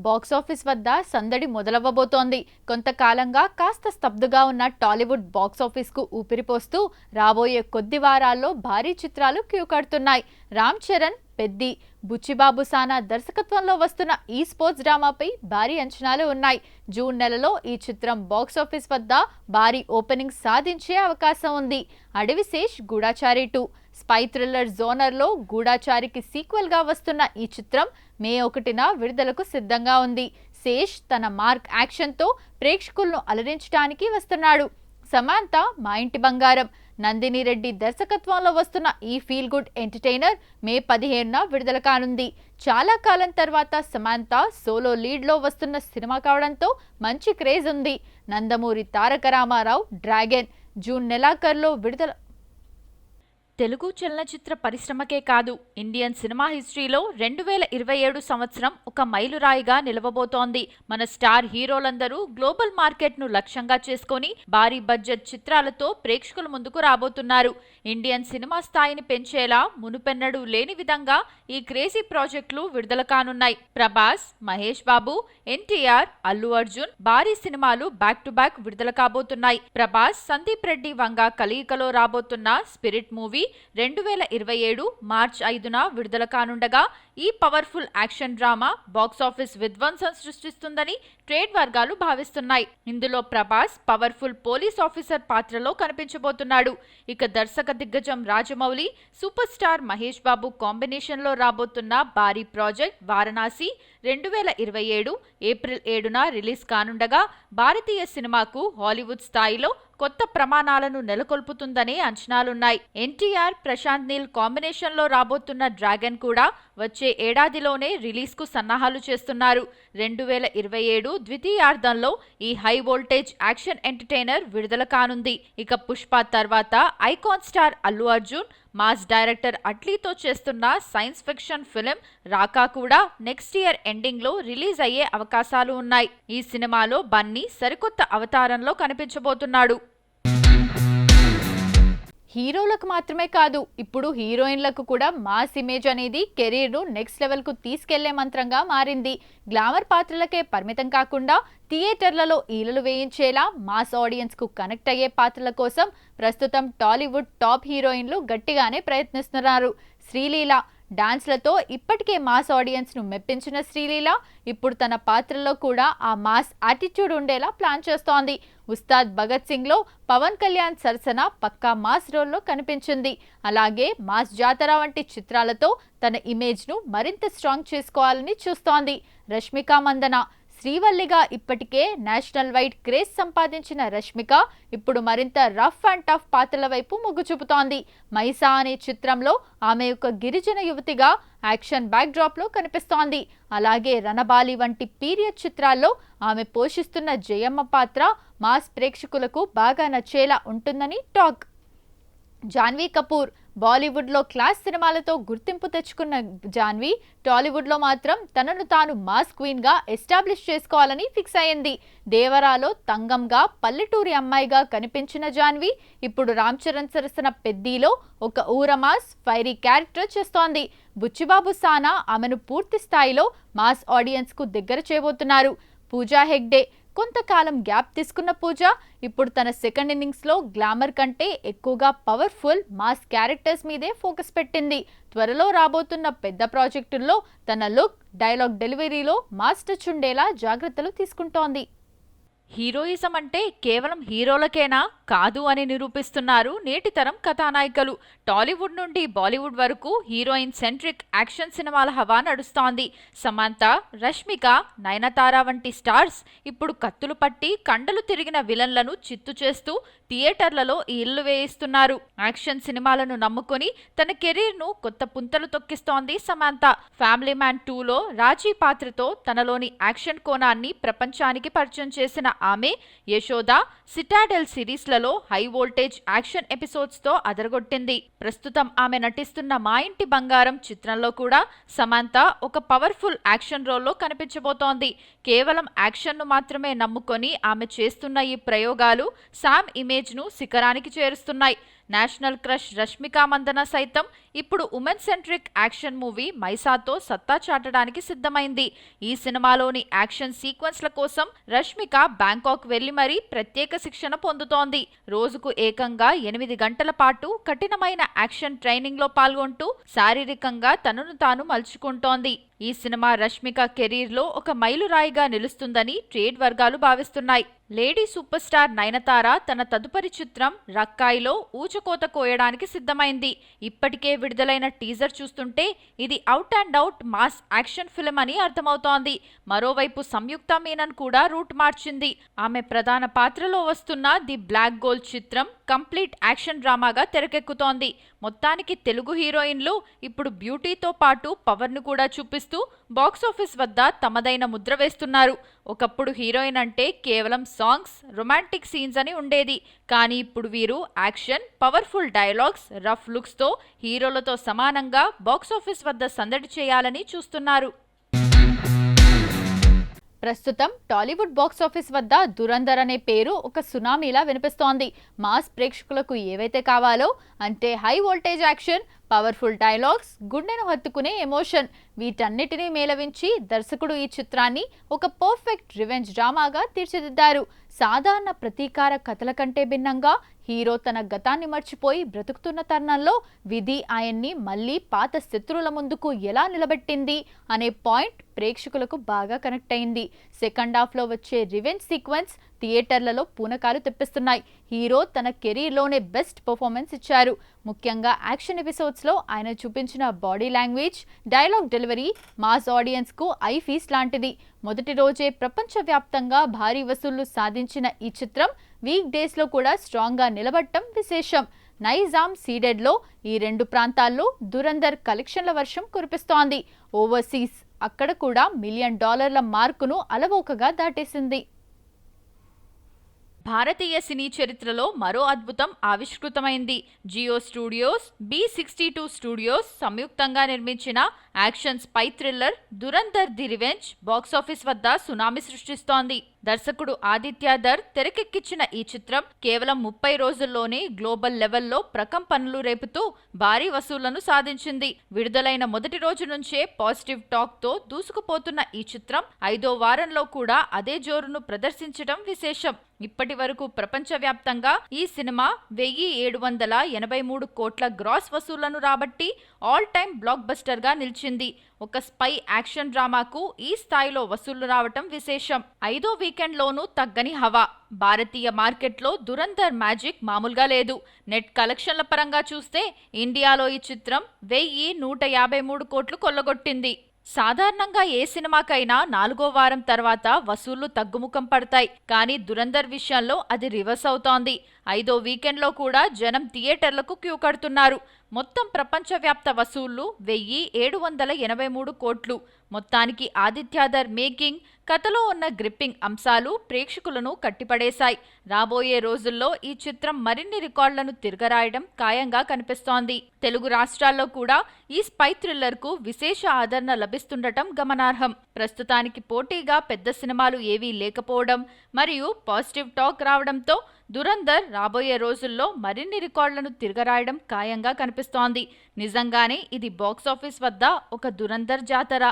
Box office వద్ద సందడి మొదలవ్వబోతోంది. కొంతకాలంగా కాస్త స్తబ్దుగా ఉన్న టాలీవుడ్ బాక్సాఫీస్కు ఊపిరిపోస్తూ రాబోయే కొద్ది వారాల్లో భారీ చిత్రాలు క్యూ కడుతున్నాయి. రామ్ చరణ్, పెద్ది, బుచ్చిబాబు సానా దర్శకత్వంలో వస్తున్న ఈ స్పోర్ట్స్ డ్రామాపై భారీ అంచనాలు ఉన్నాయి. జూన్ నెలలో ఈ చిత్రం బాక్సాఫీస్ వద్ద భారీ ఓపెనింగ్ సాధించే అవకాశం ఉంది. అడవిశేష్, గూఢాచారి 2 స్పై థ్రిల్లర్ జోనర్లో గూఢాచారికి సీక్వెల్గా వస్తున్న ఈ చిత్రం మే 1న విడుదలకు సిద్ధంగా ఉంది. శేష్ తన మార్క్ యాక్షన్తో ప్రేక్షకులను అలరించడానికి వస్తున్నాడు. సమాంత, మా ఇంటి బంగారం, నందిని రెడ్డి దర్శకత్వంలో వస్తున్న ఈ ఫీల్ గుడ్ ఎంటర్టైనర్ మే 15న విడుదల కానుంది. చాలా కాలం తర్వాత సమాంత సోలో లీడ్లో వస్తున్న సినిమా కావడంతో మంచి క్రేజ్ ఉంది. నందమూరి తారక రామారావు డ్రాగన్ జూన్ నెలాఖరులో విడుదల. తెలుగు చలనచిత్ర పరిశ్రమకే కాదు, ఇండియన్ సినిమా హిస్టరీలో 2027 సంవత్సరం ఒక మైలురాయిగా నిలవబోతోంది. మన స్టార్ హీరోలందరూ గ్లోబల్ మార్కెట్ను లక్ష్యంగా చేసుకొని భారీ బడ్జెట్ చిత్రాలతో ప్రేక్షకుల ముందుకు రాబోతున్నారు. ఇండియన్ సినిమా స్థాయిని పెంచేలా మునుపెన్నడూ లేని విధంగా ఈ క్రేజీ ప్రాజెక్టులు విడుదల కానున్నాయి. ప్రభాస్, మహేష్ బాబు, ఎన్టీఆర్, అల్లు అర్జున్ భారీ సినిమాలు బ్యాక్ టు బ్యాక్ విడుదల కాబోతున్నాయి. ప్రభాస్, సందీప్ రెడ్డి వంగ కలయికలో రాబోతున్న స్పిరిట్ మూవీ 2027 మార్చి 5న విడుదల కానుండగా ఈ పవర్ఫుల్ యాక్షన్ డ్రామా బాక్సాఫీస్ విధ్వంసం సృష్టిస్తుందని ట్రేడ్ వర్గాలు భావిస్తున్నాయి. ఇందులో ప్రభాస్ పవర్ఫుల్ పోలీస్ ఆఫీసర్ పాత్రలో కనిపించబోతున్నాడు. ఇక దర్శక దిగ్గజం రాజమౌళి, సూపర్ స్టార్ మహేష్ బాబు కాంబినేషన్లో రాబోతున్న భారీ ప్రాజెక్ట్ వారణాసి 2027 ఏప్రిల్ 7న రిలీజ్ కానుండగా భారతీయ సినిమాకు హాలీవుడ్ స్థాయిలో కొత్త ప్రమాణాలను నెలకొల్పుతుందనే అంచనాలున్నాయి. ఎన్టీఆర్, ప్రశాంత్ నీల్ కాంబినేషన్లో రాబోతున్న డ్రాగన్ కూడా వచ్చే ఏడాదిలోనే రిలీజ్కు సన్నాహాలు చేస్తున్నారు. 2027 ద్వితీయార్థంలో ఈ హై వోల్టేజ్ యాక్షన్ ఎంటర్టైనర్ విడుదల కానుంది. ఇక పుష్ప తర్వాత icon star Allu Arjun, mass director అట్లీతో చేస్తున్న సైన్స్ ఫిక్షన్ ఫిల్మ్ రాకా కూడా నెక్స్ట్ ఇయర్ ఎండింగ్లో రిలీజ్ అయ్యే అవకాశాలు ఉన్నాయి. ఈ సినిమాలో బన్నీ సరికొత్త అవతారంలో కనిపించబోతున్నాడు. హీరోలకు మాత్రమే కాదు, ఇప్పుడు హీరోయిన్లకు కూడా మాస్ ఇమేజ్ అనేది కెరీర్ను నెక్స్ట్ లెవెల్కు తీసుకెళ్లే మంత్రంగా మారింది. గ్లామర్ పాత్రలకే పరిమితం కాకుండా థియేటర్లలో ఈలలు వేయించేలా మాస్ ఆడియన్స్కు కనెక్ట్ అయ్యే పాత్రల కోసం ప్రస్తుతం టాలీవుడ్ టాప్ హీరోయిన్లు గట్టిగానే ప్రయత్నిస్తున్నారు. శ్రీలీల డాన్స్లతో ఇప్పటికే మాస్ ఆడియన్స్ను మెప్పించిన శ్రీలీల ఇప్పుడు తన పాత్రలో కూడా ఆ మాస్ యాటిట్యూడ్ ఉండేలా ప్లాన్ చేస్తోంది. ఉస్తాద్ భగత్ సింగ్లో పవన్ కళ్యాణ్ సరసన పక్కా మాస్ రోల్లో కనిపించింది. అలాగే మాస్ జాతర వంటి చిత్రాలతో తన ఇమేజ్ను మరింత స్ట్రాంగ్ చేసుకోవాలని చూస్తోంది. రష్మిక మందన శ్రీవల్లిగా ఇప్పటికే నేషనల్ వైడ్ క్రేజ్ సంపాదించిన రష్మిక ఇప్పుడు మరింత రఫ్ అండ్ టఫ్ పాత్రల వైపు మొగ్గు చూపుతోంది. మైసా అనే చిత్రంలో ఆమె ఒక గిరిజన యువతిగా యాక్షన్ బ్యాక్ డ్రాప్ లో కనిపిస్తోంది. అలాగే రణబాలి వంటి పీరియడ్ చిత్రాల్లో ఆమె పోషిస్తున్న జయమ్మ పాత్ర మాస్ ప్రేక్షకులకు బాగా నచ్చేలా ఉంటుందని టాక్. జాన్వీ కపూర్ బాలీవుడ్లో క్లాస్ సినిమాలతో గుర్తింపు తెచ్చుకున్న జాన్వీ టాలీవుడ్లో మాత్రం తనను తాను మాస్ క్వీన్గా ఎస్టాబ్లిష్ చేసుకోవాలని ఫిక్స్ అయ్యింది. దేవరాలో తంగంగా పల్లెటూరి అమ్మాయిగా కనిపించిన జాన్వీ ఇప్పుడు రామ్ చరణ్ సరసన పెద్దీలో ఒక ఊర మాస్ ఫైరీ క్యారెక్టర్ చేస్తోంది. బుచ్చిబాబు సానా ఆమెను పూర్తి స్థాయిలో మాస్ ఆడియన్స్కు దగ్గర చేయబోతున్నారు. పూజా హెగ్డే కొంతకాలం గ్యాప్ తీసుకున్న పూజ ఇప్పుడు తన సెకండ్ ఇన్నింగ్స్లో గ్లామర్ కంటే ఎక్కువగా పవర్ఫుల్ మాస్ క్యారెక్టర్స్ మీదే ఫోకస్ పెట్టింది. త్వరలో రాబోతున్న పెద్ద ప్రాజెక్టుల్లో తన లుక్, డైలాగ్ డెలివరీలో మాస్ టచ్ ఉండేలా జాగ్రత్తలు తీసుకుంటోంది. హీరోయిజం అంటే కేవలం హీరోలకేనా కాదు అని నిరూపిస్తున్నారు నేటి తరం కథానాయికలు. టాలీవుడ్ నుండి బాలీవుడ్ వరకు హీరోయిన్ సెంట్రిక్ యాక్షన్ సినిమాల హవా నడుస్తోంది. సమాంత, రష్మిక, నయనతార వంటి స్టార్స్ ఇప్పుడు కత్తులు పట్టి కండలు తిరిగిన విలన్లను చిత్తు చేస్తూ థియేటర్లలో ఇల్లు వేయిస్తున్నారు. యాక్షన్ సినిమాలను నమ్ముకుని తన కెరీర్ను కొత్త పుంతలు తొక్కిస్తోంది సమాంత. ఫ్యామిలీ మ్యాన్ 2లో రాజీ పాత్రతో తనలోని యాక్షన్ కోణాన్ని ప్రపంచానికి పరిచయం చేసిన ఆమె యశోద, సిటాడెల్ సిరీస్లలో హై వోల్టేజ్ యాక్షన్ ఎపిసోడ్స్తో అదరగొట్టింది. ప్రస్తుతం ఆమె నటిస్తున్న మా ఇంటి బంగారం చిత్రంలో కూడా సమాంత ఒక పవర్ఫుల్ యాక్షన్ రోల్లో కనిపించబోతోంది. కేవలం యాక్షన్ను మాత్రమే నమ్ముకొని ఆమె చేస్తున్న ఈ ప్రయోగాలు సామ్ ఇమేజ్ను శిఖరానికి చేరుస్తున్నాయి. నేషనల్ క్రష్ రష్మిక మందన సైతం ఇప్పుడు ఉమెన్ సెంట్రిక్ యాక్షన్ మూవీ మైసాతో సత్తా చాటడానికి సిద్ధమైంది. ఈ సినిమాలోని యాక్షన్ సీక్వెన్స్ల కోసం రష్మిక బ్యాంకాక్ వెళ్లి మరీ ప్రత్యేక శిక్షణ పొందుతోంది. రోజుకు ఏకంగా 8 గంటల పాటు కఠినమైన యాక్షన్ ట్రైనింగ్ లో పాల్గొంటూ శారీరకంగా తనను తాను మలుచుకుంటోంది. ఈ సినిమా రష్మిక కెరీర్ లో ఒక మైలురాయిగా నిలుస్తుందని ట్రేడ్ వర్గాలు భావిస్తున్నాయి. లేడీ సూపర్ స్టార్ నయనతార తన తదుపరి చిత్రం రక్కాయిలో ఊచకోత కోయడానికి సిద్ధమైంది. ఇప్పటికే విడుదలైన టీజర్ చూస్తుంటే ఇది out and out mass action film అని అర్థమవుతోంది. మరోవైపు సంయుక్త మీనన్ కూడా రూట్ మార్చింది. ఆమె ప్రధాన పాత్రలో వస్తున్న ది బ్లాక్ గోల్డ్ చిత్రం కంప్లీట్ యాక్షన్ డ్రామాగా తెరకెక్కుతోంది. మొత్తానికి తెలుగు హీరోయిన్లు ఇప్పుడు బ్యూటీతో పాటు పవర్ ను కూడా చూపిస్తూ బాక్సాఫీస్ వద్ద తమదైన ముద్ర వేస్తున్నారు. ఒకప్పుడు హీరోయిన్ అంటే కేవలం సాంగ్స్, రొమాంటిక్ సీన్స్ అని ఉండేది. కానీ ఇప్పుడు వీరు action, powerful dialogues, rough looks తో హీరోలతో సమానంగా బాక్సాఫీస్ వద్ద సందడి చేయాలని చూస్తున్నారు. ప్రస్తుతం టాలీవుడ్ బాక్సాఫీస్ వద్ద దురంధర్ అనే పేరు ఒక సునామీలా వినిపిస్తోంది. మాస్ ప్రేక్షకులకు ఏవైతే కావాలో అంటే high voltage action, powerful dialogues, గుండెను హత్తుకునే ఎమోషన్, వీటన్నిటినీ మేళవించి దర్శకుడు ఈ చిత్రాన్ని ఒక పర్ఫెక్ట్ రివెంజ్ డ్రామాగా తీర్చిదిద్దారు. సాధారణ ప్రతీకార కథల కంటే భిన్నంగా హీరో తన గతాన్ని మర్చిపోయి బ్రతుకుతున్న తరుణంలో విధి ఆయన్ని మళ్లీ పాత శత్రువుల ముందుకు ఎలా నిలబెట్టింది అనే పాయింట్ ప్రేక్షకులకు బాగా కనెక్ట్ అయింది. సెకండ్ హాఫ్ లో వచ్చే రివెంజ్ సీక్వెన్స్ థియేటర్లలో పూనకాలు తెప్పిస్తున్నాయి. హీరో తన కెరీర్లోనే బెస్ట్ పర్ఫార్మెన్స్ ఇచ్చారు. ముఖ్యంగా యాక్షన్ ఎపిసోడ్స్ లో ఆయన చూపించిన body language, dialogue delivery mass audience కు ఐ ఫీస్ట్ లాంటిది. మొదటి రోజే ప్రపంచవ్యాప్తంగా భారీ వసూళ్లు సాధించిన ఈ చిత్రం వీక్ డేస్ లో కూడా స్ట్రాంగ్ గా నిలబడటం విశేషం. నైజాం, సీడెడ్ లో ఈ రెండు ప్రాంతాల్లో దురంధర్ కలెక్షన్ల వర్షం కురిపిస్తోంది. ఓవర్సీస్ అక్కడ కూడా $1 మిలియన్ మార్కును అలవోకగా దాటేసింది. భారతీయ సినీ చరిత్రలో మరో అద్భుతం ఆవిష్కృతమైంది. జియో స్టూడియోస్, B62 స్టూడియోస్ సంయుక్తంగా నిర్మించిన action spy thriller Dhurandhar the revenge box office వద్ద సునామీ సృష్టిస్తోంది. దర్శకుడు ఆదిత్య ధర్ తెరకెక్కించిన ఈ చిత్రం కేవలం 30 రోజుల్లోనే గ్లోబల్ లెవెల్లో ప్రకంపనలు రేపుతూ భారీ వసూళ్లను సాధించింది. విడుదలైన మొదటి రోజు నుంచే పాజిటివ్ టాక్ తో దూసుకుపోతున్న ఈ చిత్రం 5వ వారంలో కూడా అదే జోరును ప్రదర్శించడం విశేషం. ఇప్పటి వరకు ప్రపంచవ్యాప్తంగా ఈ సినిమా 1783 కోట్ల గ్రాస్ వసూళ్లను రాబట్టి ఆల్ టైమ్ బ్లాక్ బస్టర్ గా నిలిచింది. ఒక స్పై యాక్షన్ డ్రామాకు ఈ స్థాయిలో వసూళ్లు రావటం విశేషం. 5వ వీకెండ్ లోనూ తగ్గని హవా. భారతీయ మార్కెట్లో దురంధర్ మ్యాజిక్ మామూలుగా లేదు. నెట్ కలెక్షన్ల పరంగా చూస్తే ఇండియాలో ఈ చిత్రం 1153 కోట్లు కొల్లగొట్టింది. సాధారణంగా ఏ సినిమాకైనా 4వ వారం తర్వాత వసూళ్లు తగ్గుముఖం పడతాయి. కానీ దురంధర్ విషయంలో అది రివర్స్ అవుతోంది. 5వ వీకెండ్లో కూడా జనం థియేటర్లకు క్యూ కడుతున్నారు. మొత్తం ప్రపంచవ్యాప్త వసూళ్లు 1783 కోట్లు. మొత్తానికి ఆదిత్యధర్ మేకింగ్, కథలో ఉన్న గ్రిప్పింగ్ అంశాలు ప్రేక్షకులను కట్టిపడేశాయి. రాబోయే రోజుల్లో ఈ చిత్రం మరిన్ని రికార్డులను తిరగరాయడం ఖాయంగా కనిపిస్తోంది. తెలుగు రాష్ట్రాల్లో కూడా ఈ స్పై థ్రిల్లర్ కు విశేష ఆదరణ లభిస్తుండటం గమనార్హం. ప్రస్తుతానికి పోటీగా పెద్ద సినిమాలు ఏవీ లేకపోవడం మరియు పాజిటివ్ టాక్ రావడంతో దురంధర్ రాబోయే రోజుల్లో మరిన్ని రికార్డులను తిరగరాయడం ఖాయంగా కనిపిస్తోంది. నిజంగానే ఇది బాక్సాఫీస్ వద్ద ఒక దురంధర్ జాతర.